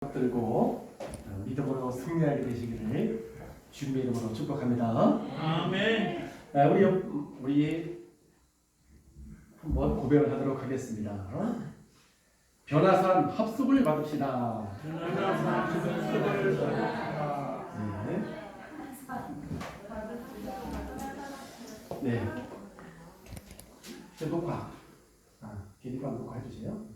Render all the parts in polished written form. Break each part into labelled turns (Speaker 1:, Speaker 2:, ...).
Speaker 1: 들고 믿음으로 승리하게 되시기를 주님의 이름으로 축복합니다.
Speaker 2: 아멘.
Speaker 1: 우리 한번 고백을 하도록 하겠습니다. 변화산 합숙을 받읍시다. 네. 네. 녹화. 기립방 녹화해 주세요.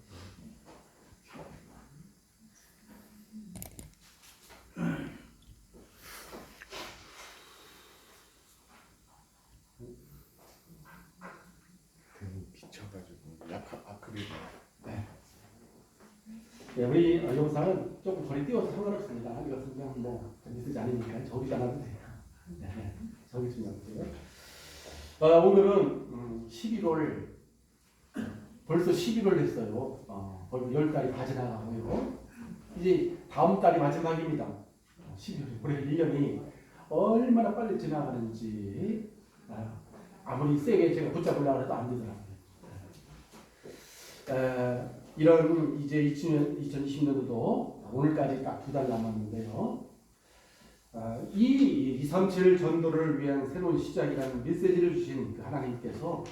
Speaker 3: 비쳐가지고 약간 아크릴.
Speaker 1: 네, 우리 영상은 조금 거리 띄워서 상관없습니다. 이것은 그냥 메시지 아니니까 저기 잘라도 돼요. 네, 저기 중요하고요. 오늘은 11월 벌써 11월 됐어요. 벌써 10달이 다 지나가고요. 이제 다음 달이 마지막입니다. 12월. 우리 1년이 얼마나 빨리 지나가는지 아무리 세게 제가 붙잡으려고 해도 안 되더라고요. 이런 이제 2020년도도 오늘까지 딱 2달 남았는데요. 이 237 전도를 위한 새로운 시작이라는 메시지를 주신 그 하나님께서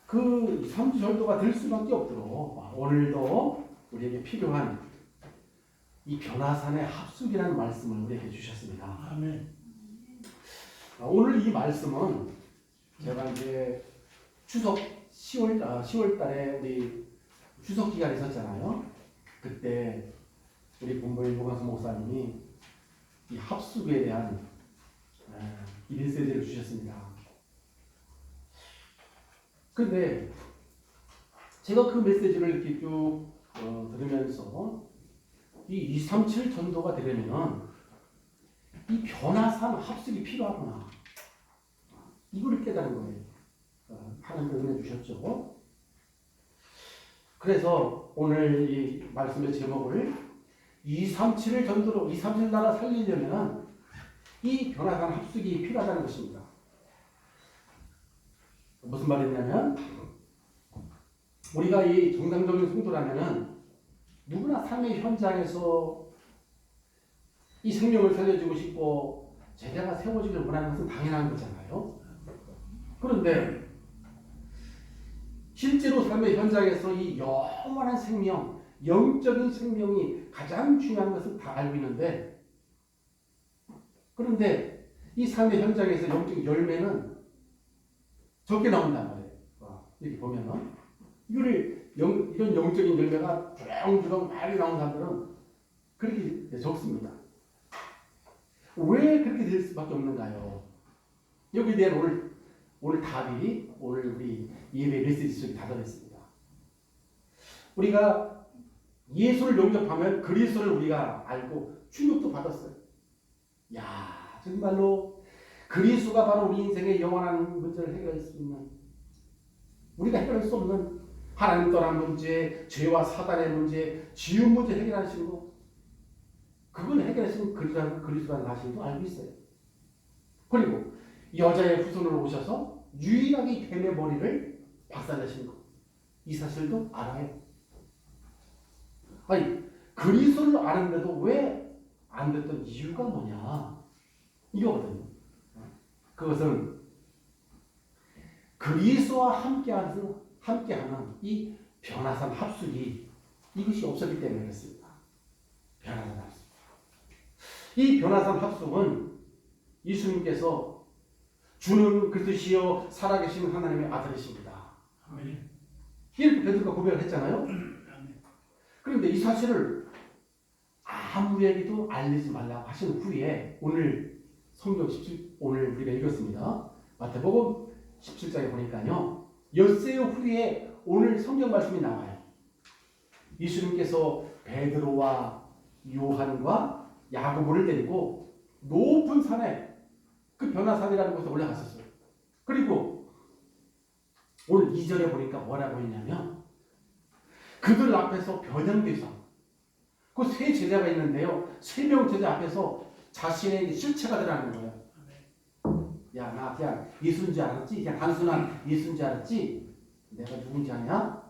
Speaker 1: 그 237 전도가 될 수밖에 없도록 오늘도 우리에게 필요한 이 변화산의 합숙이라는 말씀을 우리에게 주셨습니다.
Speaker 2: 아멘.
Speaker 1: 오늘 이 말씀은 제가 이제 추석 10월 달에 우리 추석 기간 있었잖아요. 그때 우리 본부의 유광수 목사님이 이 합숙에 대한 이 메시지를 주셨습니다. 근데 제가 그 메시지를 이렇게 쭉 들으면서 이 237 전도가 되려면 이 변화산 합숙이 필요하구나. 이걸 깨달은 거예요. 하나님 은혜 주셨죠. 그래서 오늘 이 말씀의 제목을 237을 전도로 237 나라 살리려면 이 변화산 합숙이 필요하다는 것입니다. 무슨 말이냐면 우리가 이 정상적인 성도라면은 누구나 삶의 현장에서 이 생명을 살려주고 싶고 제자가 세워지길 원하는 것은 당연한 거잖아요. 그런데 실제로 삶의 현장에서 이 영원한 생명, 영적인 생명이 가장 중요한 것을 다 알고 있는데, 그런데 이 삶의 현장에서 영적 열매는 적게 나온단 말이에요. 이렇게 보면은 이런 영적인 열매가 주렁주렁 많이 나온 사람들은 그렇게 적습니다. 왜 그렇게 될 수밖에 없는가요? 여기에 대한 오늘 답이 오늘 우리 예배 메시지 속에 다 들어있습니다. 우리가 예수를 영접하면 그리스도를 우리가 알고 충격도 받았어요. 야, 정말로 그리스도가 바로 우리 인생의 영원한 문제를 해결할 수 있는, 우리가 해결할 수 없는 하나님 떠난 문제, 죄와 사단의 문제, 지은 문제 해결하시는 거, 그걸 해결하시는 그리스도라는 사실도 알고 있어요. 그리고 여자의 후손으로 오셔서 유일하게 뱀의 머리를 박살내신 것, 이 사실도 알아요. 아니, 그리스도를 아는데도 왜 안 됐던 이유가 뭐냐, 이거거든요. 그것은 그리스도와 함께하는 이 변화산 합숙이 이것이 없었기 때문에 그렇습니다. 변화산 합숙. 이 변화산 합숙은 예수님께서 주는 그리스도시요 살아계신 하나님의 아들이십니다.
Speaker 2: 아멘.
Speaker 1: 이렇게 베드로가 고백을 했잖아요. 그런데 이 사실을 아무에게도 알리지 말라고 하신 후에 오늘 성경 17, 오늘 우리가 읽었습니다. 마태복음 17장에 보니까요, 엿새 후에 오늘 성경 말씀이 나와요. 예수님께서 베드로와 요한과 야고보를 데리고 높은 산에, 그 변화산이라는 곳에 올라갔었어요. 그리고 오늘 2절에 보니까 뭐라고 했냐면 그들 앞에서 변형돼서 그 세 제자가 있는데요, 3명 제자 앞에서 자신의 실체가 드러나는 거예요. 야, 나 그냥 예수인 줄 알았지? 그냥 단순한 예수인 줄 알았지? 내가 누군지 아냐?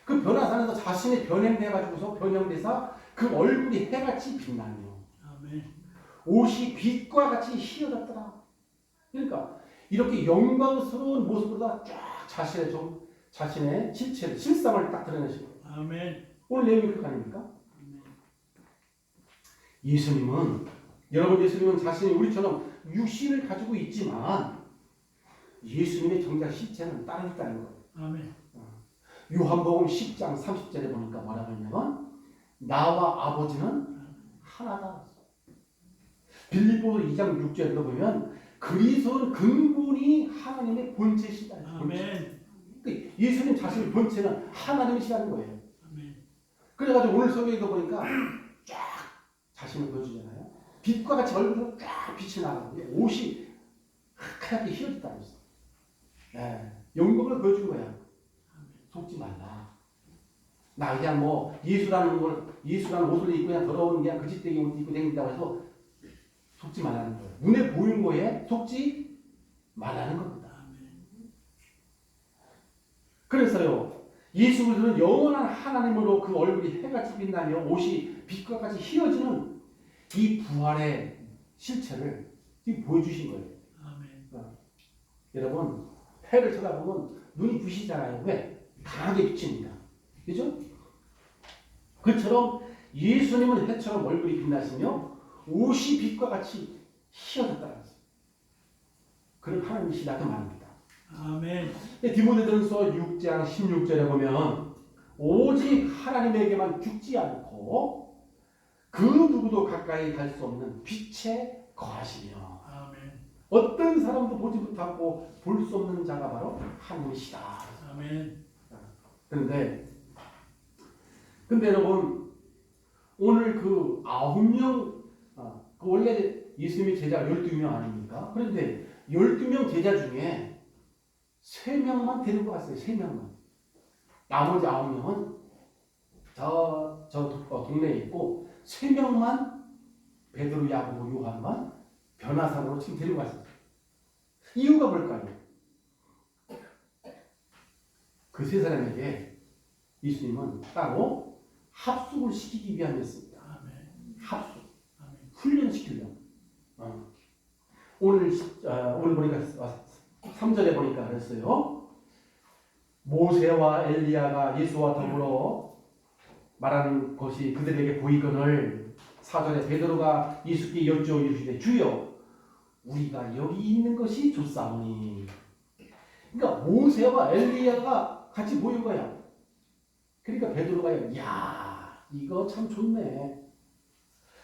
Speaker 1: 그 변화산에서 자신이 변형돼가지고서 변형돼서 그 얼굴이 해같이 빛나며
Speaker 2: 아멘.
Speaker 1: 옷이 빛과 같이 희어졌더라. 그러니까 이렇게 영광스러운 모습으로 쫙 자신의 실체를 실상을 딱 드러내시고
Speaker 2: 아멘.
Speaker 1: 오늘 내용이 그거 아닙니까?
Speaker 2: 아멘.
Speaker 1: 예수님은 자신이 우리처럼 육신을 가지고 있지만 예수님의 정작 실체는 따로 있다는 거예요.
Speaker 2: 아멘.
Speaker 1: 요한복음 10장 30절에 보니까 뭐라고 했냐면 나와 아버지는 하나다. 빌립보서 2장 6절에도 보면 그리스도는 근본이 하나님의 본체시다.
Speaker 2: 아멘.
Speaker 1: 그러니까 예수님 자신의 본체는 하나님이시라는 거예요.
Speaker 2: 아멘.
Speaker 1: 그래가지고 오늘 성경에도 보니까 쫙 자신을 보여주잖아요. 빛과 같이 얼굴로 쫙 빛이 나가고 옷이 하얗게 휘어졌다고 했어. 영광을 보여준 거야. 속지 말라. 나 그냥 뭐 예수라는 옷을 입고 그냥 더러운 그냥 거짓되게 옷 입고 다닌다고 해서 속지 말라는 거예요. 눈에 보이는 거에 속지 말라는 겁니다. 그래서요, 예수 그리스도는 영원한 하나님으로 그 얼굴이 해같이 빛나며 옷이 빛과 같이 휘어지는 이 부활의 실체를 지금 보여주신 거예요.
Speaker 2: 아멘.
Speaker 1: 여러분, 해를 쳐다보면 눈이 부시잖아요. 왜? 강하게 비칩니다. 그죠? 그처럼 예수님은 해처럼 얼굴이 빛나시며 옷이 빛과 같이 휘어졌다는 것입니다. 그런 하나님이시다 그 말입니다.
Speaker 2: 아멘.
Speaker 1: 디모데전서 6장 16절에 보면 오직 하나님에게만 죽지 않고 그 누구도 가까이 갈 수 없는 빛에 거하시며
Speaker 2: 아멘.
Speaker 1: 어떤 사람도 보지 못하고 볼 수 없는 자가 바로 하나님이시다.
Speaker 2: 아멘.
Speaker 1: 근데 여러분 오늘 그 9명 그 원래 예수님의 제자가 12명 아닙니까? 그런데 12명 제자 중에 3명만 데리고 갔어요. 3명만. 나머지 9명은 저 동네에 있고 3명만 베드로, 야고보, 요한만 변화산으로 지금 데리고 갔어요. 이유가 뭘까요? 그 3사람에게 예수님은 따로 합숙을 시키기 위함이었습니다.
Speaker 2: 아멘.
Speaker 1: 합숙.
Speaker 2: 아멘.
Speaker 1: 훈련시키려고. 오늘 보니까 3절에 보니까 그랬어요. 모세와 엘리야가 예수와 더불어 말하는 것이 그들에게 보이거늘 4절에 베드로가 예수께 여쭈어 이르시되 주여 우리가 여기 있는 것이 좋사오니. 그러니까 모세와 엘리야가 같이 모인 거야. 그러니까 베드로가 야 이거 참 좋네.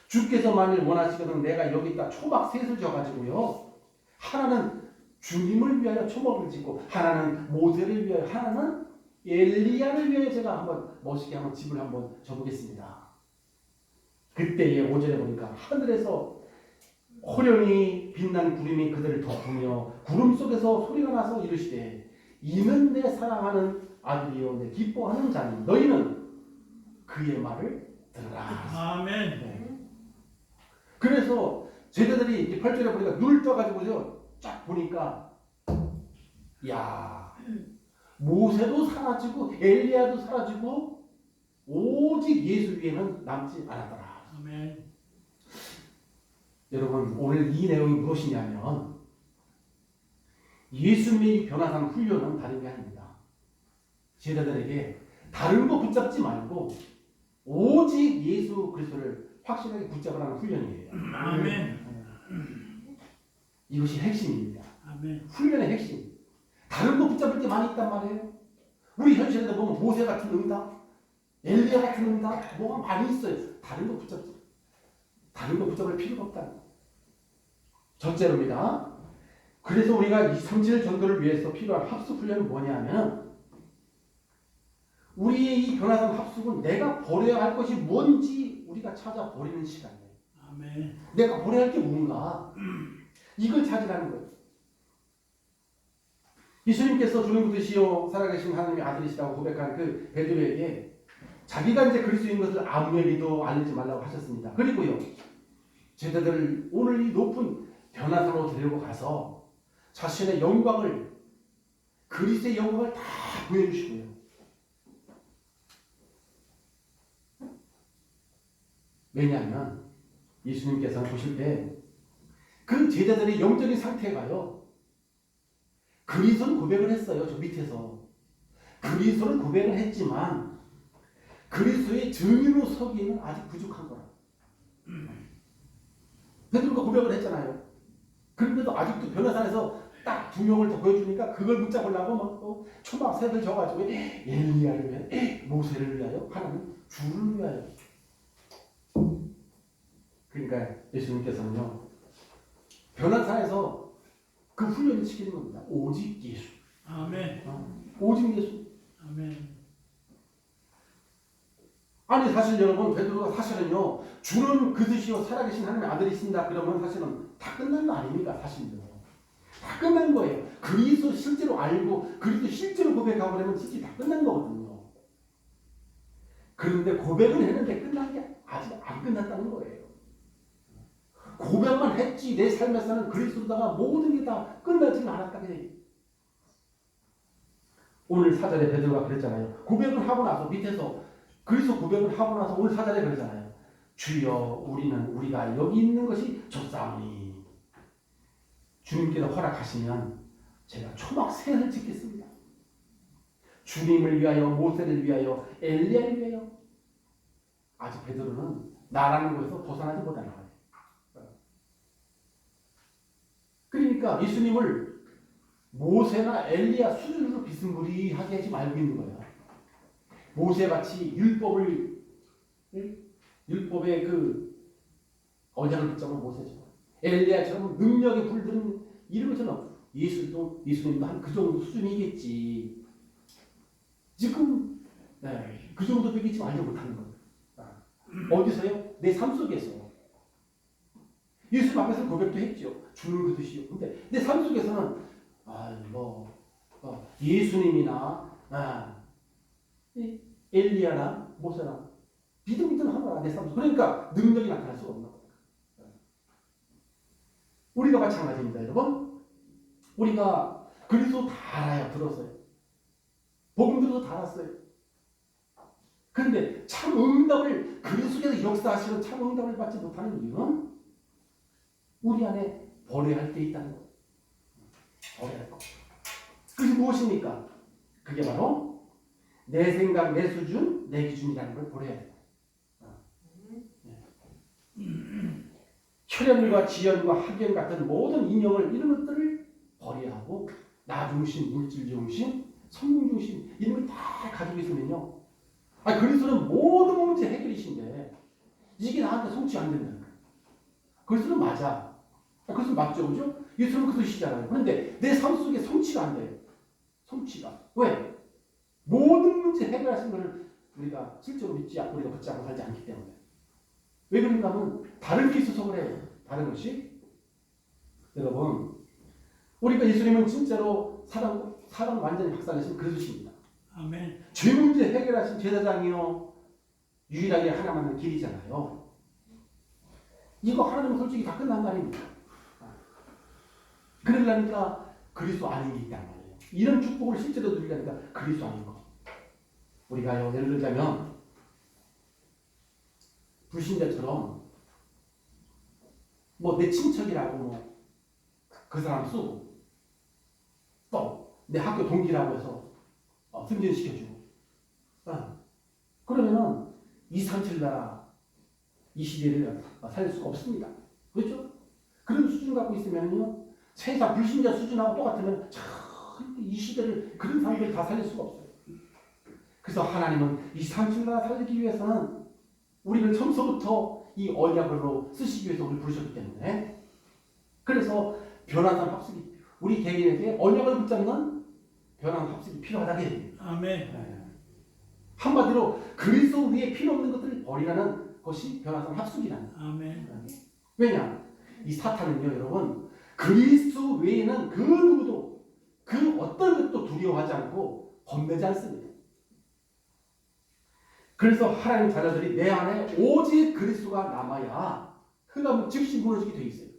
Speaker 1: 주께서 만일 원하시거든 내가 여기다 초막 셋을 져가지고요. 하나는 주님을 위하여 초막을 짓고 하나는 모세를 위하여 하나는 엘리야를 위하여 제가 한번 멋있게 한번 집을 한번 져보겠습니다. 그때의 5절에 보니까 하늘에서 호련히 빛난 구름이 그들을 덮으며 구름 속에서 소리가 나서 이르시되 이는 내 사랑하는 아들이요 내 기뻐하는 자니 너희는 그의 말을 들으라.
Speaker 2: 아멘.
Speaker 1: 네. 그래서 제자들이 8절에 보니까 눈을 떠가지고요 쫙 보니까 야 모세도 사라지고 엘리야도 사라지고 오직 예수 위에는 남지 않았더라.
Speaker 2: 아멘.
Speaker 1: 여러분 오늘 이 내용이 무엇이냐면 예수님의 변화산 훈련은 다른 게 아닙니다. 제자들에게 다른 거 붙잡지 말고 오직 예수 그리스도를 확실하게 붙잡으라는 훈련이에요.
Speaker 2: 아멘.
Speaker 1: 이것이 핵심입니다.
Speaker 2: 아멘.
Speaker 1: 훈련의 핵심. 다른 거 붙잡을 게 많이 있단 말이에요. 우리 현실에도 보면 모세 같은 응답, 엘리야 같은 응답 뭐가 많이 있어요. 다른 거 붙잡을 필요가 없다. 첫째로입니다. 그래서 우리가 이 성질 전도를 위해서 필요한 합숙 훈련은 뭐냐면 우리의 이 변화된 합숙은 내가 버려야 할 것이 뭔지 우리가 찾아 버리는 시간이에요.
Speaker 2: 아멘.
Speaker 1: 내가 버려야 할 게 뭔가 이걸 찾으라는 거예요. 예수님께서 주는 분이시요 살아계신 하나님의 아들이시라고 고백한 그 베드로에게 자기가 이제 그리스도인 것을 아무에게도 알리지 말라고 하셨습니다. 그리고요 제자들을 오늘 이 높은 변화산으로 데리고 가서 자신의 영광을 그리스도의 영광을 다 보여주시고요. 왜냐하면 예수님께서 보실 때 그 제자들의 영적인 상태가요. 그리스도는 고백을 했어요. 저 밑에서. 그리스도는 고백을 했지만 그리스도의 증인으로 서기에는 아직 부족한 거라. 베드로가 고백을 했잖아요. 그런데도 아직도 변호사에서 딱 2명을 더 보여주니까 그걸 붙잡으려고 막 또 초막 색을 져가지고 엘리야를 위하여, 모세를 위하여, 하나님 주를 위하여. 그러니까 예수님께서는요, 변호사에서 그 훈련을 시키는 겁니다. 오직 예수.
Speaker 2: 아멘.
Speaker 1: 오직 예수.
Speaker 2: 아멘.
Speaker 1: 아니 사실 여러분 베드로가 사실은요 주는 그드시오 살아계신 하나님의 아들이신다 그러면 사실은 다 끝난 거 아닙니까? 사실은요 다 끝난 거예요. 그리스도 실제로 알고 그리스도 실제로 고백하고 그러면 실제 다 끝난 거거든요. 그런데 고백은 했는데 끝난 게 아직 안 끝났다는 거예요. 고백만 했지 내 삶에서는 그리스도다가 모든 게 다 끝나지는 않았다 그래요. 오늘 사절에 베드로가 그랬잖아요. 고백을 하고 나서 밑에서 그리스도 고백을 하고 나서 오늘 사절에 그러잖아요. 주여 우리가 여기 있는 것이 좋사오니 주님께서 허락하시면 제가 초막 셋을 짓겠습니다. 주님을 위하여 모세를 위하여 엘리야를 위하여. 아직 베드로는 나라는 곳에서 벗어나지 못하는 거예요. 그러니까 예수님을 모세나 엘리야 수준으로 비스무리하게 지금 알고 있는 거예요. 모세같이 율법의 그 언약을 붙잡은 모세죠. 엘리야처럼 능력에 불드는 이런 것처럼 예수님도 한 그 정도 수준이겠지. 지금 그 정도밖에 지금 알지 못하는 거예요. 어디서요? 내 삶 속에서. 예수님 앞에서 고백도 했죠. 주를 그드시오. 근데 내 삶 속에서는 예수님이나 엘리야나 모세나 비등비등하더라 내 삶 속. 그러니까 능력이 나타날 수가 없는 거예요. 우리가 마찬가지입니다, 여러분. 우리가 그리스도 다 알아요, 들었어요. 복음 들어서 다 알았어요. 그런데 참 응답을 그리스도께서 역사하시는 참 응답을 받지 못하는 이유는 우리 안에 버려야 할 게 있다는 거예요. 버려야 할 거. 그것이 무엇입니까? 그게 바로 내 생각, 내 수준, 내 기준이라는 걸 버려야 돼요. 혈연과 지연과 학연 같은 모든 인형을 이런 것들을 버려야 하고 나 중심, 물질 중심, 성공 중심 이런 걸 다 가지고 있으면요. 그리스도는 모든 문제 해결이신데 이게 나한테 성취 안 된다는 거예요. 그리스도는 맞아. 그리스도는 맞죠, 그죠? 예수님은 그리스도시잖아요. 그런데 내 삶 속에 성취가 안 돼요. 성취가. 왜? 모든 문제 해결하신 것을 우리가 실제로 믿지 않고 우리가 붙잡고 살지 않기 때문에. 왜 그런가 하면 다른 게 있어서 그래요. 다른 것이. 여러분, 우리가 예수님은 진짜로 사람 완전히 박살내신 그리스도십니다.
Speaker 2: 아멘.
Speaker 1: 죄 문제 해결하신 제사장이요. 유일하게 하나 만난 길이잖아요. 이거 하나님은 솔직히 다 끝난 거 아닙니까? 그러려니까 그리스도 아닌 게 있단 말이에요. 이런 축복을 실제로 누리려니까 그리스도 아닌 거. 우리가 예를 들자면 불신자처럼 내 친척이라고 그 사람 쓰고 또 내 학교 동기라고 해서 승진시켜주고 그러면은 2, 3, 7 나라 이 시대를 살릴 수가 없습니다. 그렇죠? 그런 수준 갖고 있으면요 세상 불신자 수준하고 똑같으면 이 시대를 그런 사람들이 다 살릴 수가 없어요. 그래서 하나님은 이 3, 7 나라 살리기 위해서는 우리를 처음서부터 이 언약으로 쓰시기 위해서 우리를 부르셨기 때문에 그래서 변화산 합숙이 우리 개인에게 언약을 붙잡는 변화산 합숙이 필요하다고 해요.
Speaker 2: 아멘.
Speaker 1: 한마디로 그리스도 위에 필요 없는 것들을 버리라는 것이 변화산 합숙이라는 거예요.
Speaker 2: 아멘.
Speaker 1: 왜냐? 이 사탄은요 여러분 그리스도 외에는 그 누구도 그 어떤 것도 두려워하지 않고 겁내지 않습니다. 그래서 하나님 자녀들이 내 안에 오직 그리스도가 남아야 흑암은 즉시 무너지게 돼 있어요.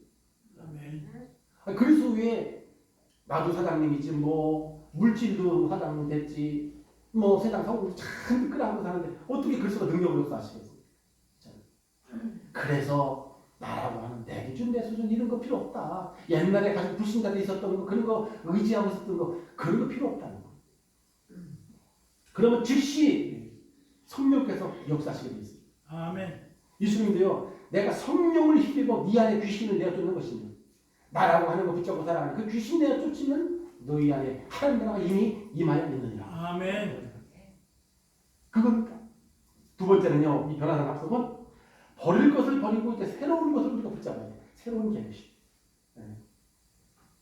Speaker 2: 아멘.
Speaker 1: 그리스도 위에 나도 사장님이지 물질도 사장님 됐지 세상 성공 참 끌어안고 사는데 어떻게 그리스도가 능력으로 역사하시겠어요? 그래서 나라고 하는 내 기준 내 수준 이런 거 필요 없다. 옛날에 가지고 불신자들이 있었던 거 그런 거 의지하고 있었던 거 그런 거 필요 없다는 거. 그러면 즉시 성령께서 역사하시게 돼 있어요.
Speaker 2: 아멘.
Speaker 1: 예수님도요. 내가 성령을 힘입어 네 안에 귀신을 내어 쫓는 것이며 나라고 하는 거 붙잡고 살아가는 그 귀신 내어 쫓으면 너희 안에 하나님 나라가 이미 임하여 있느니라.
Speaker 2: 아멘.
Speaker 1: 그겁니다. 두 번째는요. 이 변화산 합성은 버릴 것을 버리고 이제 새로운 것을 우리가 붙잡아야 돼. 새로운 계획이.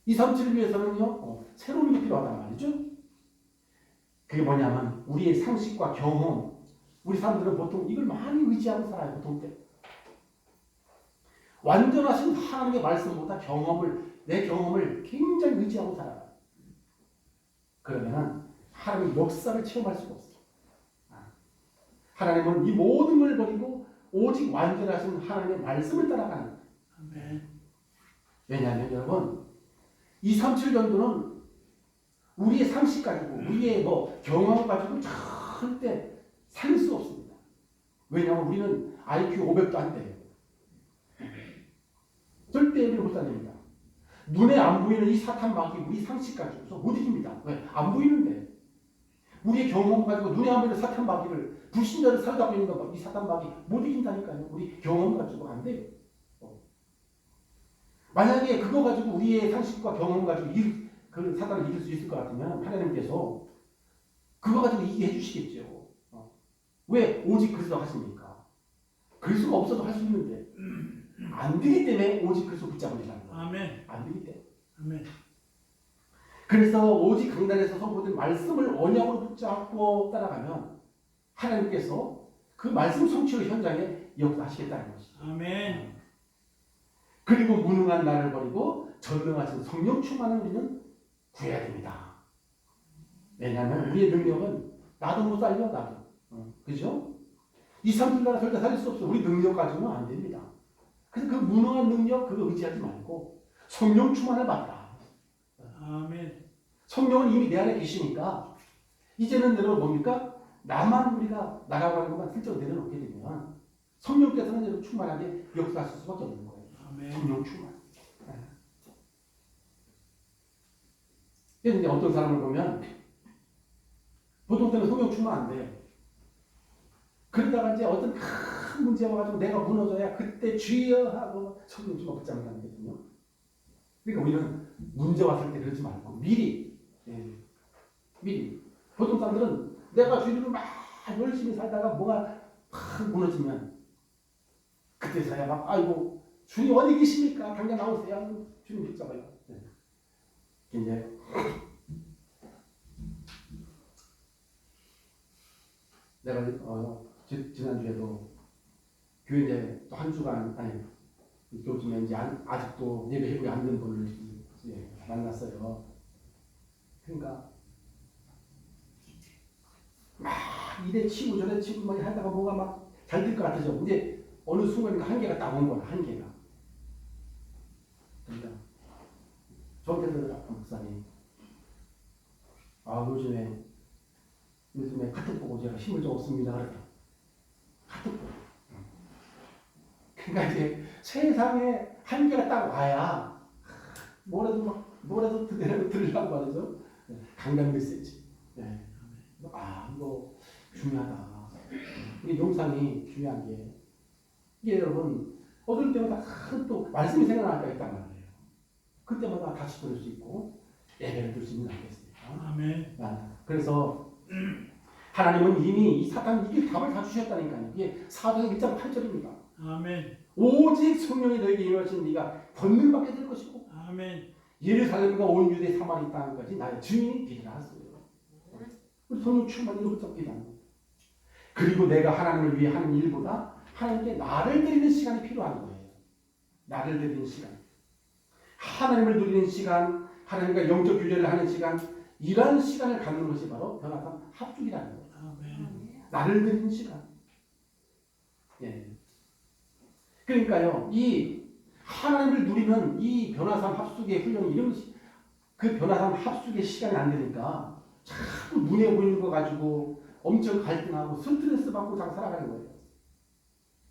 Speaker 1: 2, 3, 7을 위해서는요. 새로운 게 필요하단 말이죠. 그게 뭐냐면 우리의 상식과 경험. 우리 사람들은 보통 이걸 많이 의지하고 살아요. 보통 때. 완전하신 하나님의 말씀보다 내 경험을 굉장히 의지하고 살아요. 그러면은 하나님의 역사를 체험할 수가 없어요. 하나님은 이 모든 걸 버리고 오직 완전하신 하나님의 말씀을 따라가는 거예요.
Speaker 2: 아멘.
Speaker 1: 왜냐하면 여러분 2, 3, 7년도는 우리의 상식 가지고 우리의 경험 가지고 절대 살 수 없습니다. 왜냐하면 우리는 IQ 500도 안 돼요. 절대 우리는 못 다닙니다. 눈에 안 보이는 이 사탄 마귀 우리 상식 가지고서 못 이깁니다. 왜? 안 보이는데. 우리의 경험 가지고 눈에 안 보이는 사탄 마귀를 불신자를 사로잡고 있는 거 이 사탄 마귀 못 이긴다니까요. 우리 경험 가지고 안 돼요. 만약에 그거 가지고 우리의 상식과 경험 가지고 그 사탄을 이길 수 있을 것 같으면 하나님께서 그거 가지고 이기게 해주시겠죠. 왜? 오직 그리스도 하십니까? 그리스도가 없어도 할 수 있는데 안 되기 때문에 오직 그리스도 붙잡으시라는 거예요.
Speaker 2: 아멘.
Speaker 1: 안 되기 때문에.
Speaker 2: 아멘.
Speaker 1: 그래서 오직 강단에서 선포된 말씀을 언약으로 붙잡고 따라가면 하나님께서 그 말씀 성취로 현장에 역사하시겠다는 것이죠.
Speaker 2: 아멘.
Speaker 1: 그리고 무능한 나를 버리고 전능하신 성령 충만을 우리는 구해야 됩니다. 왜냐하면 우리의 능력은 나도 못 살려 나도. 그죠? 2, 3주 나라 절대 살릴 수 없어. 우리 능력 가지고는 안 됩니다. 그래서 그 무능한 능력 그거 의지하지 말고 성령 충만을 받라.
Speaker 2: 아멘.
Speaker 1: 성령은 이미 내 안에 계시니까 이제는 여러분 뭡니까? 나만 우리가 나가고 하는 것만 슬쩍 내려놓게 되면 성령께서는 여러분 충만하게 역사하실 수밖에 없는 거예요.
Speaker 2: 아멘.
Speaker 1: 성령 충만. 그런데 어떤 사람을 보면 보통 때는 성령 충만 안 돼. 그러다가 이제 어떤 큰 문제가 와가지고 내가 무너져야 그때 주여 하고 성령 충만 붙잡는다는 거거든요. 그러니까 우리는 문제 왔을 때 그러지 말고 미리 보통 사람들은 내가 주님을 막 열심히 살다가 뭐가 팍 무너지면 그때서야 막 아이고 주님 어디 계십니까? 당장 나오세요. 주님 붙잡아요. 이제 내가 지난주에도 교회 이제 또 한 주간 요즘에 이제 아직도 예배 회복이 안 된 분을 만났어요. 그러니까 막 이래 치고 저래 치고 막 하다가 뭐가 막 잘 될 것 같아져. 근데 어느 순간인가 한계가 딱 온 거야. 한계가. 그러니까 저한테 그러더라고 목사님. 요즘에 카톡 보고 제가 힘을 좀 얻습니다. 그러더라고. 카톡 보고. 그러니까 이제 세상에 한계가 딱 와야 뭐라도 들으려고 말이죠. 강단 메시지. 이거 중요하다. 이게 영상이 중요한 게 이게 여러분 어떨 때마다 또 말씀이 생각날 때가 있단 말이에요. 그때마다 같이 들을 수 있고 예배를 들 수 있는 거 아니겠습니까?
Speaker 2: 아멘.
Speaker 1: 그래서 하나님은 이미 이 사탄 이길 답을 다 주셨다니까요. 이게 사도행 1장 8절입니다.
Speaker 2: 아멘.
Speaker 1: 오직 성령이 너에게 임하신 네가 권능받게 될 것이고
Speaker 2: 아멘.
Speaker 1: 예루살렘과 온 유대 사마리 땅까지 나의 주인이 되리라 하셨어요. 우리 성령 충만으로 붙잡게 되는 거예요. 그리고 내가 하나님을 위해 하는 일보다 하나님께 나를 드리는 시간이 필요한 거예요. 나를 드리는 시간. 하나님을 누리는 시간, 하나님과 영적 교제를 하는 시간, 이러한 시간을 갖는 것이 바로 변화산 합죽이라는 거예요.
Speaker 2: 아멘.
Speaker 1: 나를 드리는 시간. 그러니까요, 이 하나님을 누리는 이 변화산 합숙의 훈련이 그 변화산 합숙의 시간이 안 되니까 자꾸 눈에 보이는 거 가지고 엄청 갈등하고 스트레스 받고 잘 살아가는 거예요.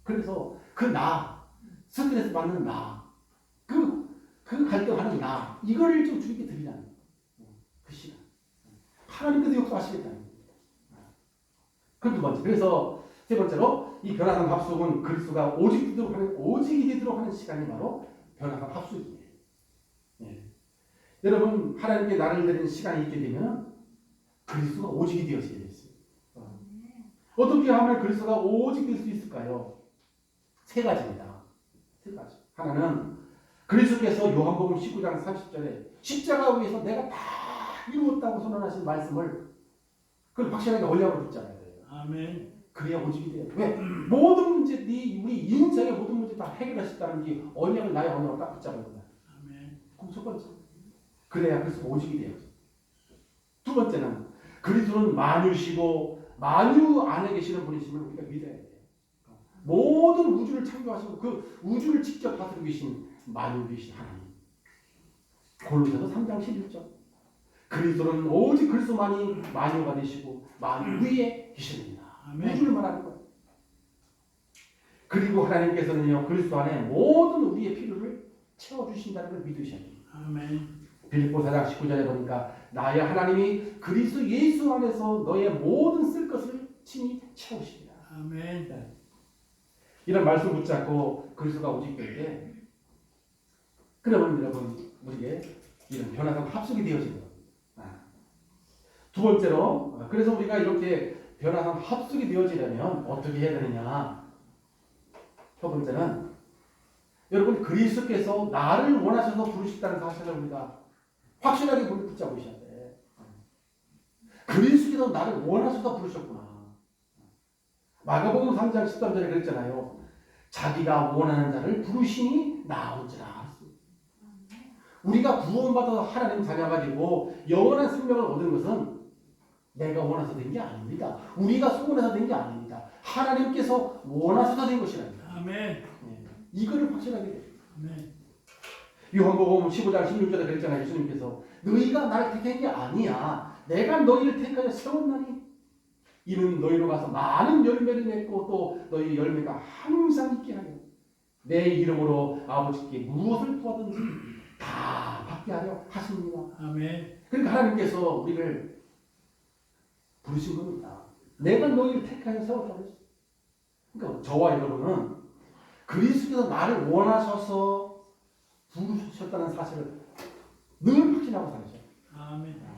Speaker 1: 그래서 그 나, 스트레스 받는 그 갈등하는 이거를 좀 주님께 드리라는 그 시간. 하나님께서 역사하시겠다는 겁니다. 그 두 번째. 그래서 세 번째로 이 변화산 합숙은 그리스도가 오직이 되도록 하는 시간이 바로 변화산 합숙이에요. 예. 여러분 하나님께 나를 드리는 시간이 있게 되면 그리스도가 오직이 되어지게 됐어요. 어떻게 하면 그리스도가 오직 될 수 있을까요? 세 가지입니다. 세 가지. 하나는 그리스도께서 요한복음 19장 30절에 십자가 위에서 내가 다 이루었다고 선언하신 말씀을 그걸 확실하게 언약으로 붙잡아야 돼요.
Speaker 2: 아멘.
Speaker 1: 그래야 오직이 돼요. 왜? 모든 문제들이 우리 인생의 모든 문제 다 해결하셨다는 게 언약을 나의 언약으로 딱 붙잡아야 된다.
Speaker 2: 아멘.
Speaker 1: 그럼 첫 번째. 그래야 그리스도가 오직이 돼요. 두 번째는 그리스도는 만유시고 만유 안에 계시는 분이심을 우리가 믿어야 돼요. 모든 우주를 창조하시고 그 우주를 직접 다스리고 계신 만유 계신 하나님. 골로새서 3장 11절. 그리스도는 오직 그리스도만이 만유가 되시고 만유 위에 계십니다.
Speaker 2: 아멘.
Speaker 1: 우주를 말하는 거예요. 그리고 하나님께서는요 그리스도 안에 모든 우리의 필요를 채워주신다는 걸 믿으셔야 돼요.
Speaker 2: 아멘.
Speaker 1: 빌립보 4장 19절에 보니까 나의 하나님이 그리스도 예수 안에서 너의 모든 쓸 것을 친히 채우십니다.
Speaker 2: 아멘.
Speaker 1: 네. 이런 말씀 붙잡고 그리스도가 오직 될 때 그러면 여러분 우리에게 이런 변화가 합숙이 되어지는 겁니다. 두 번째로 그래서 우리가 이렇게 변화가 합숙이 되어지려면 어떻게 해야 되느냐. 첫 번째는 여러분 그리스도께서 나를 원하셔서 부르셨다는 사실을 우리가 확실하게 붙잡으셔야 돼. 그리스도께서 나를 원하셔서 부르셨구나. 마가복음 3장 13절에 그랬잖아요. 자기가 원하는 자를 부르시니 나온지라. 우리가 구원받아서 하나님 자녀가지고 영원한 생명을 얻은 것은 내가 원해서 된 게 아닙니다. 우리가 소원해서 된 게 아닙니다. 하나님께서 원하셔서 된 것이랍니다.
Speaker 2: 아멘.
Speaker 1: 네. 이거를 확실하게 돼요.
Speaker 2: 아멘.
Speaker 1: 요한복음 15장 16절에 그랬잖아요. 예수님께서 너희가 나를 택한 게 아니야. 내가 너희를 택하여 세웠나니 이는 너희로 가서 많은 열매를 맺고 또 너희 열매가 항상 있게 하려 내 이름으로 아버지께 무엇을 구하든지 다 받게 하려 하십니다.
Speaker 2: 아멘.
Speaker 1: 그러니까 하나님께서 우리를 부르신 겁니다. 내가 너희를 택하여 세웠다고 했어요. 그러니까 저와 여러분은 그리스도께서 나를 원하셔서 부르셨다는 사실을 늘 확신하고 살죠.
Speaker 2: 아멘.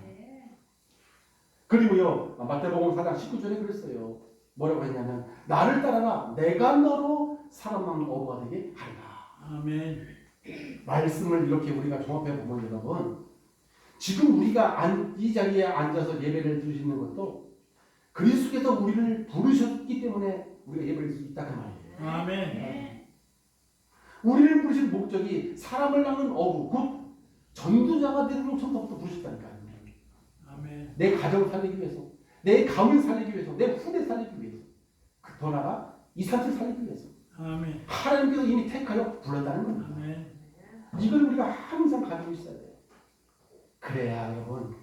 Speaker 1: 그리고요 마태복음 4장 19절에 그랬어요. 뭐라고 했냐면 나를 따라라 내가 너로 사람 많은 어부가 되게 하리라.
Speaker 2: 아멘.
Speaker 1: 말씀을 이렇게 우리가 종합해 보면 여러분 지금 우리가 이 자리에 앉아서 예배를 드리는 것도 그리스도께서 우리를 부르셨기 때문에 우리가 예배를 드릴 수 있다 그 말이에요.
Speaker 2: 아멘.
Speaker 1: 우리를 부르신 목적이 사람을 낳는 어부 곧 전도자가 되도록 처음부터 부르셨다니까요.
Speaker 2: 아멘.
Speaker 1: 내 가정을 살리기 위해서 내 가문을 살리기 위해서 내 후대 살리기 위해서 더 나아가 이 산을 살리기 위해서
Speaker 2: 아멘.
Speaker 1: 하나님께서 이미 택하여 불렀다는 겁니다.
Speaker 2: 아멘.
Speaker 1: 이걸 우리가 항상 가지고 있어야 돼요. 그래야 여러분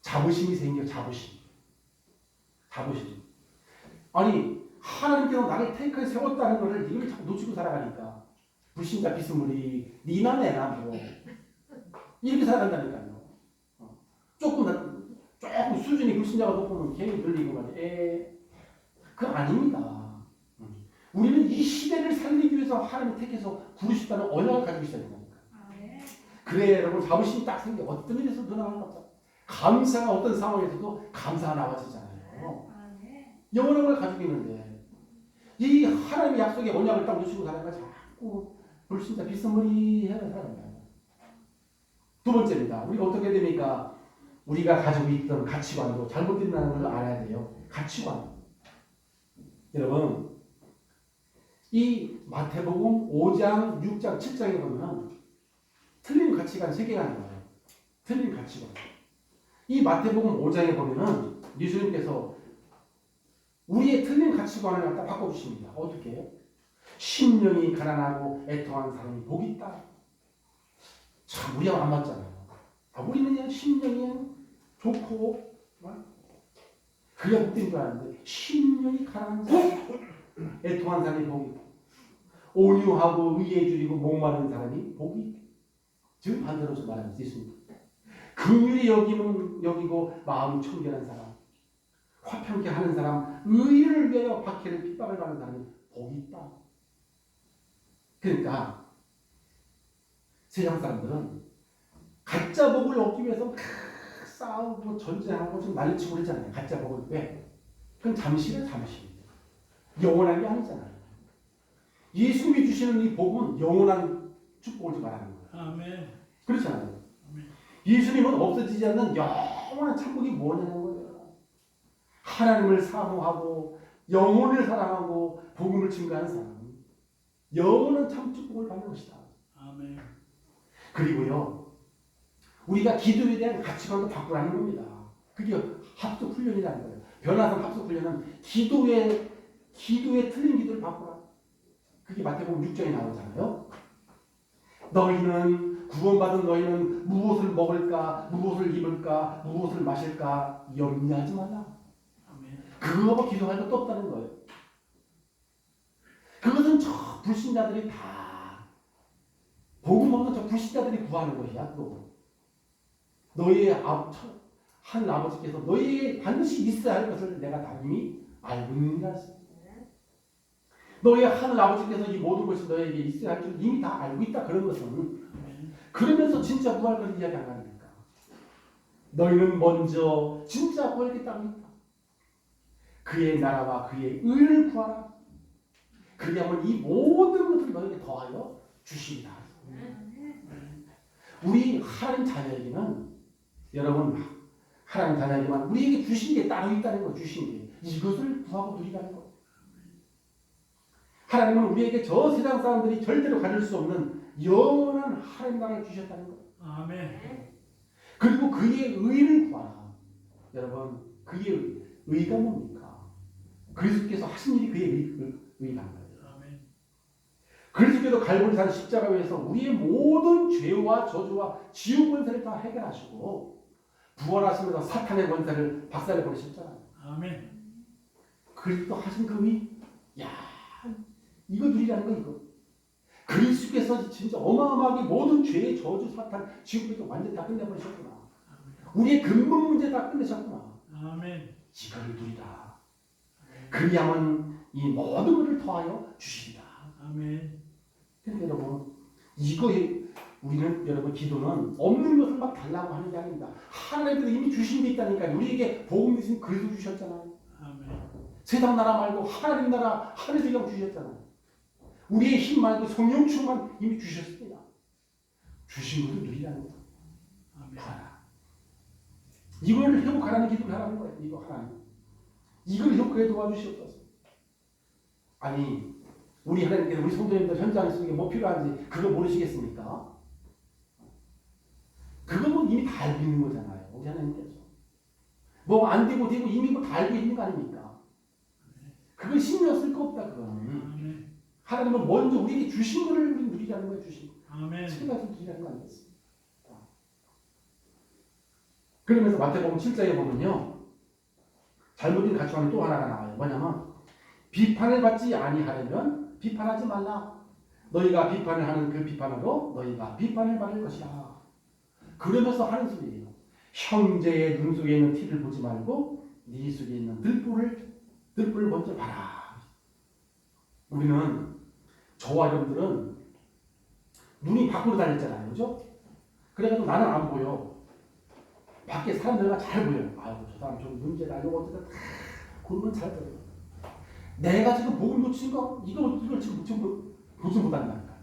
Speaker 1: 자부심이 생겨. 자부심. 아니 하나님께서 나를 택하여 세웠다는 것을 이걸 자꾸 놓치고 살아가니까 불신자 비스무리 니나 내나 뭐 이렇게 살아간다니까요. 조금 수준이 불신자가 높으면 괜히 들리고 말이에요. 그거 아닙니다. 우리는 이 시대를 살리기 위해서 하나님 택해서 부르셨다는 언약을 가지고 있어야 된다니까. 그래 여러분 자부심이 딱 생겨. 어떤 일에서도 나아갑니다. 감사가 어떤 상황에서도 감사가 나와지잖아요. 영원한 걸 가지고 있는데 이 하나님의 약속의 언약을 딱 놓치고 살아가 자꾸 불신자 비스무리해서 살아간다. 두 번째입니다. 우리가 어떻게 됩니까? 우리가 가지고 있던 가치관도 잘못된다는 걸 알아야 돼요. 가치관. 여러분 이 마태복음 5장, 6장, 7장에 보면 틀린 가치관 3개가 나와요. 틀린 가치관. 이 마태복음 5장에 보면은 예수님께서 우리의 틀린 가치관을 갖다 바꿔주십니다. 어떻게 해요? 심령이 가난하고 애통한 사람이 복이 있다. 참 우리하고 안 맞잖아요. 우리는 그냥 심령이 좋고 그게 복된 줄 아는데 심령이 가난한 사람, 애통한 사람이 복이 있고 온유하고 의에 줄이고 목마른 사람이 복이 있다. 지금 반대로 말하는 예수님. 긍휼히 여기고 마음이 청결한 사람, 화평케 하는 사람, 의를 위하여 박해를 핍박을 받는 사람이 복이 있다. 그러니까 세상 사람들은 가짜 복을 얻기 위해서 막 싸우고 전쟁하고 좀 난리치고 그러잖아요. 가짜 복을 왜? 그건 잠시래 잠시. 영원한 게 아니잖아요. 예수님이 주시는 이 복은 영원한 축복을 말하는 거예요.
Speaker 2: 아멘.
Speaker 1: 그렇잖아요.
Speaker 2: 아멘.
Speaker 1: 예수님은 없어지지 않는 영원한 천국이 뭐냐는 거예요. 하나님을 사모하고 영혼을 사랑하고 복음을 증거하는 사람, 영원한 참 축복을 받는 것이다.
Speaker 2: 아멘.
Speaker 1: 그리고요, 우리가 기도에 대한 가치관도 바꾸라는 겁니다. 그게 합숙 훈련이라는 거예요. 변화성 합숙 훈련은 기도에 틀린 기도를 바꾸라. 그게 마태복음 6장에 나오잖아요. 너희는 구원받은 너희는 무엇을 먹을까, 무엇을 입을까, 무엇을 마실까 염려하지 말라.
Speaker 2: 아멘.
Speaker 1: 그거 기도할 것도 없다는 거예요. 그것은 저 불신자들이 다 복음 없는 저 불신자들이 구하는 것이야. 그거. 너희의 하늘 아버지께서 너희에게 반드시 있어야 할 것을 내가 다 이미 알고 있느니라. 너희의 하늘 아버지께서 이 모든 것이 너희에게 있어야 할 줄 이미 다 알고 있다. 그런 것은
Speaker 2: 아멘.
Speaker 1: 그러면서 진짜 구할 것을 이야기 안 하니까. 너희는 먼저 진짜 구할 게 딱 있다. 그의 나라와 그의 의를 구하라. 그리하면 이 모든 것을 너희에게 더하여 주시리라. 우리 하나님 자녀에게는 여러분 하나님 자녀에게만 우리에게 주신 게 따로 있다는 거. 주신 게 이것을 구하고 누리라는 거. 하나님은 우리에게 저 세상 사람들이 절대로 가질 수 없는 영원한 하나님 나라를 주셨다는 거.
Speaker 2: 아멘.
Speaker 1: 그리고 그의 의를 구하라. 여러분 그의 의가 뭡니까? 그리스도께서 하신 일이 그의 의란 거예요.
Speaker 2: 아멘.
Speaker 1: 그리스도께서 갈보리산 십자가 위에서 우리의 모든 죄와 저주와 지옥 권세를 다 해결하시고 부활하시면서 사탄의 권세를 박살내 버리셨잖아요.
Speaker 2: 아멘.
Speaker 1: 그리스도 하신 그 의, 야 이거 누리라는 거 이거. 그리스도께서 진짜 어마어마하게 모든 죄의 저주, 사탄, 지옥에서 완전히 다 끝내버리셨구나. 우리의 근본 문제 다 끝내셨구나.
Speaker 2: 아멘.
Speaker 1: 이거를 누리라. 그리하면 이 모든 것을 더하여 주시리라.
Speaker 2: 아멘.
Speaker 1: 그러니까 여러분 이거에 우리는 여러분 기도는 없는 것을 막 달라고 하는 게 아닙니다. 하나님께서 이미 주신 게 있다니까요. 우리에게 복음 주신 그리스도 주셨잖아요.
Speaker 2: 아멘.
Speaker 1: 세상 나라 말고 하나님 나라 하늘의 영 주셨잖아요. 우리의 힘 말고 성령 충만 이미 주셨습니다. 주신 것을 누리라는 거예요.
Speaker 2: 아멘.
Speaker 1: 하나. 이걸 회복하라는 기도를 하라는 거예요. 이거 하나님. 이걸 회복해 도와주시옵소서. 아니 우리 하나님께서 우리 성도님들 현장 속에 뭐 필요한지 그거 모르시겠습니까? 그건 뭐 이미 다 알고 있는 거잖아요. 우리 하나님께서. 뭐 안 되고 되고 이미 뭐 다 알고 있는 거 아닙니까? 그건 신경 쓸 거 없다 그거는.
Speaker 2: 아멘.
Speaker 1: 하나님은 먼저 우리에게 주신 거를 우리 누리자는 거예요. 주신 거.
Speaker 2: 아멘.
Speaker 1: 책임을 누리자는 거 아니겠습니까? 그러면서 마태복음 7장에 보면요. 잘못된 가치관이 또 하나가 나와요. 뭐냐면 비판을 받지 아니하려면 비판하지 말라. 너희가 비판을 하는 그 비판으로 너희가 비판을 받을 것이다. 그러면서 하는 소리예요. 형제의 눈 속에 있는 티를 보지 말고 네 속에 있는 들불을 먼저 봐라. 우리는 저와 여러분들은 눈이 밖으로 다녔잖아요. 그죠? 그래가지고 나는 안 보여. 밖에 사람들과 잘 보여요. 아유 저 사람 좀 문제다. 이거 어쨌든 그러면 잘 보여요. 내가 지금 복음 놓친 거 이걸 지금 보지 못한다니까.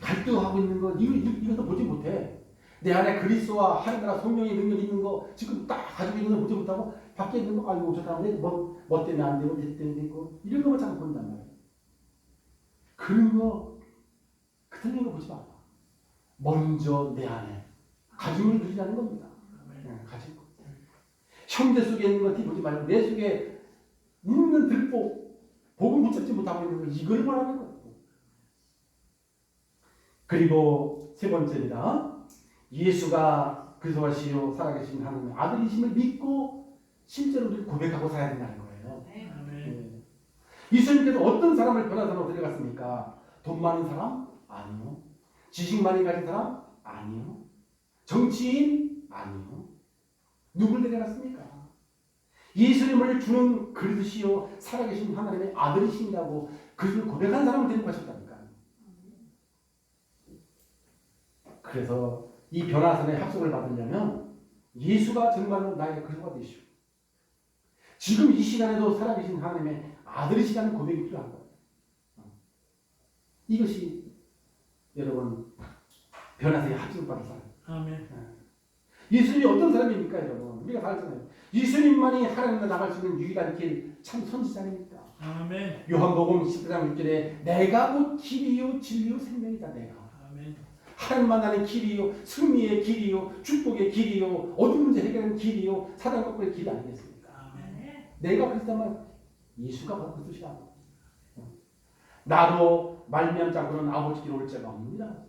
Speaker 1: 갈등하고 있는 거 이것도 보지 못해. 내 안에 그리스도와 하나님과 성령의 능력이 있는 거 지금 딱 가지고 있는 거 보지 못하고 밖에 있는 거 아이고 저 사람이 뭐 때문에 안 되고 내 때문에 되고 이런 거만 자꾸 본단 말이야. 그런 거 틀린 거 보지 마. 먼저 내 안에 가진 걸 누리라는 겁니다. 네, 가진 거. 형제 속에 있는 거 보지 말고 내 속에 있는 들보 복음 붙잡지 못하고 있는 거 이걸 말하는 거예요. 그리고 세 번째입니다. 예수가 그리스도시요 살아계신 하나님의 아들이심을 믿고 실제로 우리를 고백하고 살아야 된다는 거예요.
Speaker 2: 아멘.
Speaker 1: 네. 예수님께서 어떤 사람을 변화산으로 데려갔습니까? 돈 많은 사람? 아니요. 지식 많이 가진 사람? 아니요. 정치인? 아니요. 누굴 데려갔습니까? 예수님을 주는 그리스시요 살아계신 하나님의 아들이신다고 그를 고백한 사람을 데리고 가셨다니까. 그래서 이 변화산의 합성을 받으려면 예수가 정말로 나의 그리스도가 되시오. 지금 이 시간에도 살아계신 하나님의 아들이시라는 고백이 필요한 거예요. 이것이 여러분 변화산의 합성을 받은 사람.
Speaker 2: 아멘.
Speaker 1: 예수님이 어떤 사람입니까, 여러분? 우리가 다 알잖아요. 예수님만이 하나님과 나갈 수 있는 유일한 길, 참 선지자입니까?
Speaker 2: 아멘.
Speaker 1: 요한복음 10장 6절에 내가 곧 길이요 진리요 생명이다. 내가
Speaker 2: 아멘.
Speaker 1: 하나님 만나는 길이요 승리의 길이요 축복의 길이요 어떤 문제 해결하는 길이요 사단 거꾸의 길이 아니겠습니까?
Speaker 2: 아멘.
Speaker 1: 내가 그랬다면 예수가 바로 그 뜻이다. 나로 말미암지 않고는 아버지께로 올 자가 없느니라.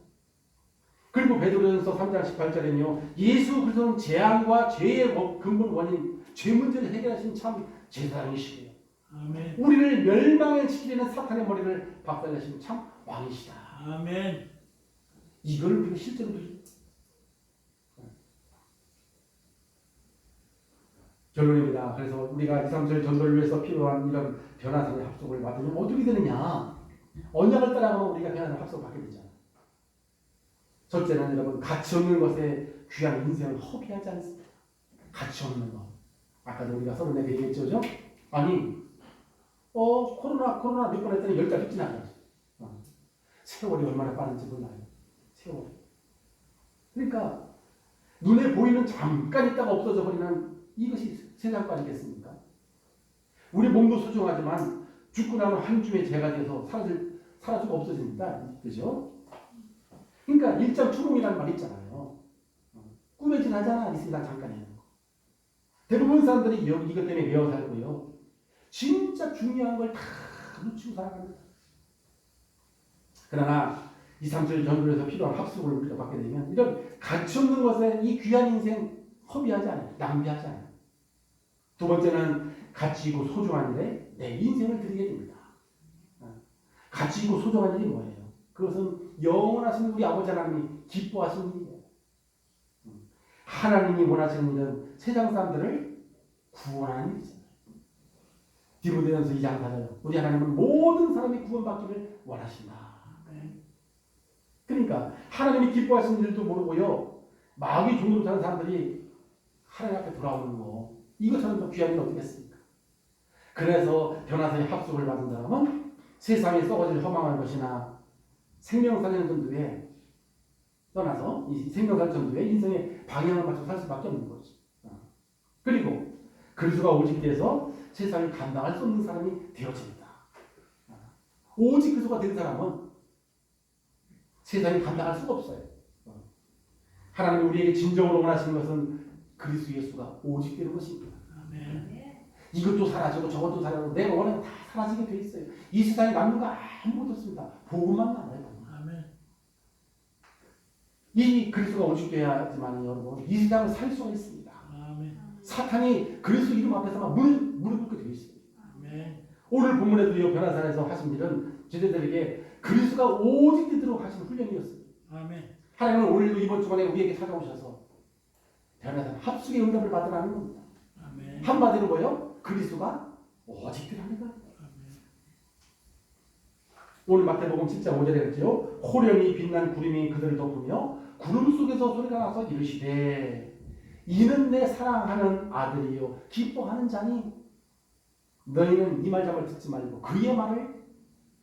Speaker 1: 그리고 베드로전서 3장 18절에는요. 예수 그리스도는 재앙과 죄의 근본 원인, 죄 문제를 해결하신 참 제사장이시고요.
Speaker 2: 아멘.
Speaker 1: 우리를 멸망에 지키려는 사탄의 머리를 박살내신 참 왕이시다.
Speaker 2: 아멘.
Speaker 1: 이걸 우리가 실제로 결론입니다. 그래서 우리가 2, 3절 전도를 위해서 필요한 이런 변화산의 합속을 받으면 어떻게 되느냐? 언약을 따라가면 우리가 변화산의 합속을 받게 되잖아요. 첫째는 여러분 가치 없는 것에 귀한 인생을 허비하지 않습니다. 가치 없는 것. 아까도 우리가 서른에 얘기했죠, 그죠? 아니, 코로나 몇 번 했더니 10달 휘지나가요. 세월이 얼마나 빠른지 몰라요. 세월이. 그러니까 눈에 보이는 잠깐 있다가 없어져 버리는 이것이 세상관이겠습니까? 우리 몸도 소중하지만 죽고 나면 한 줌의 재가 돼서 사라지고 없어집니다. 그죠? 그러니까 일장초롱이라는 말이 있잖아요. 꿈에 지나잖아. 이 세상 잠깐 있는 거. 대부분 사람들이 이것 때문에 매어 살고요. 진짜 중요한 걸 다 놓치고 살아갑니다. 그러나 2, 3절 전도에서 필요한 합숙을 우리가 받게 되면 이런 가치 없는 것에 이 귀한 인생 허비하지 않아요. 낭비하지 않아요. 두 번째는 가치 있고 소중한 일에 내 인생을 드리게 됩니다. 가치 있고 소중한 일이 뭐예요? 그것은 영원하신 우리 아버지 하나님이 기뻐하시는 일이에요. 하나님이 원하시는 일은 세상 사람들을 구원하는 일이잖아요. 디모데전서 2장 4절 우리 하나님은 모든 사람이 구원받기를 원하신다. 그러니까 하나님이 기뻐하시는 일도 모르고요. 마귀 종으로 사는 사람들이 하나님 앞에 돌아오는 거 이것처럼 더 귀한 일 어디겠습니까? 그래서 변화사의 합숙을 받은 사람은 세상에 썩어질 허망한 것이나 생명살리는 전도에 떠나서 이 생명살 전도에 인생의 방향을 맞춰 살 수밖에 없는 거죠. 그리고 그리스도가 오직 돼서 세상을 감당할 수 없는 사람이 되어집니다. 오직 그리스도가 된 사람은 세상이 감당할 수가 없어요. 하나님이 우리에게 진정으로 원하시는 것은 그리스도 예수가 오직 되는 것입니다.
Speaker 2: 아멘.
Speaker 1: 이것도 사라지고 저것도 사라지고 내가 원하는 다 사라지게 돼 있어요. 이 세상에 남는 거 아무것도 없습니다. 복음만 남아요.
Speaker 2: 아멘.
Speaker 1: 이 그리스도가 오직 돼야지만 여러분 이 세상을 살 수가 있습니다.
Speaker 2: 아멘.
Speaker 1: 사탄이 그리스도 이름 앞에서만 무릎 꿇게 되어 있습니다.
Speaker 2: 아멘.
Speaker 1: 오늘 본문에도 변화산에서 하신 일은 제자들에게 그리스도가 오직 되도록 하신 훈련이었습니다.
Speaker 2: 아멘.
Speaker 1: 하나님은 오늘도 이번 주간에 우리에게 찾아오셔서 변화산 합숙의 응답을 받으라는 겁니다.
Speaker 2: 아멘.
Speaker 1: 한마디로 뭐예요? 그리스도가 오직 되라는 거예요. 오늘 마태복음 7장 5절에 그랬죠. 호련히 빛난 구름이 그들을 덮으며 구름 속에서 소리가 나서 이르시되 이는 내 사랑하는 아들이요 기뻐하는 자니 너희는 이 말장을 듣지 말고 그의 말을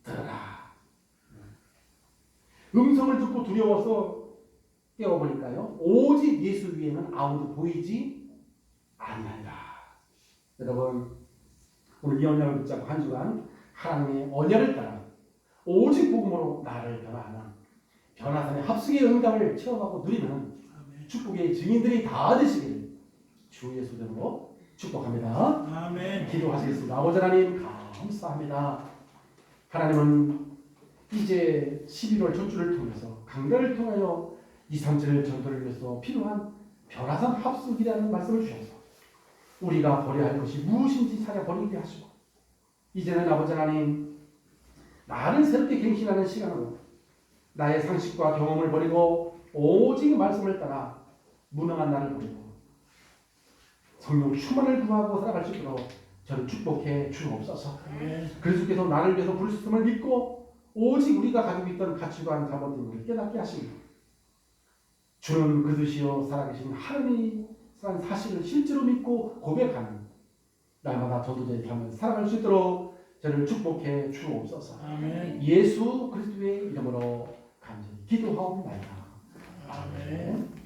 Speaker 1: 들어라. 음성을 듣고 두려워서 깨워보니까요. 오직 예수 위에는 아무도 보이지 아니하니라. 여러분 오늘 이 언약을 붙잡고 한 주간 하나님의 언약을 따라 오직 복음으로 나를 변화하는 변화산의 합숙의 응답을 체험하고 누리는
Speaker 2: 아멘.
Speaker 1: 축복의 증인들이 다 되시기를 주 예수 이름으로 축복합니다.
Speaker 2: 아멘.
Speaker 1: 기도하시겠습니다. 아버지 하나님 감사합니다. 하나님은 이제 11월 전주를 통해서 강단을 통하여 2, 3절 전도를 위해서 필요한 변화산 합숙이라는 말씀을 주셔서 우리가 버려야 할 것이 무엇인지 찾아 버리게 하시고 이제는 아버지 하나님 나를 새롭게 갱신하는 시간으로 나의 상식과 경험을 버리고 오직 말씀을 따라 무능한 나를 버리고 성령 충만을 구하고 살아갈 수 있도록 저를 축복해 주옵소서.
Speaker 2: 아멘.
Speaker 1: 그리스도께서 나를 위해서 부르셨음을 믿고 오직 우리가 가지고 있던 가치관 잘못된 깨닫게 하십니다. 주는 그듯이요 살아계신 하나님이라는 사실을 실제로 믿고 고백하는 날마다 저도 제 삶을 살아갈 수 있도록 저를 축복해 주옵소서.
Speaker 2: 아멘.
Speaker 1: 예수 그리스도의 이름으로 간절히 기도하옵나이다.
Speaker 2: 아멘.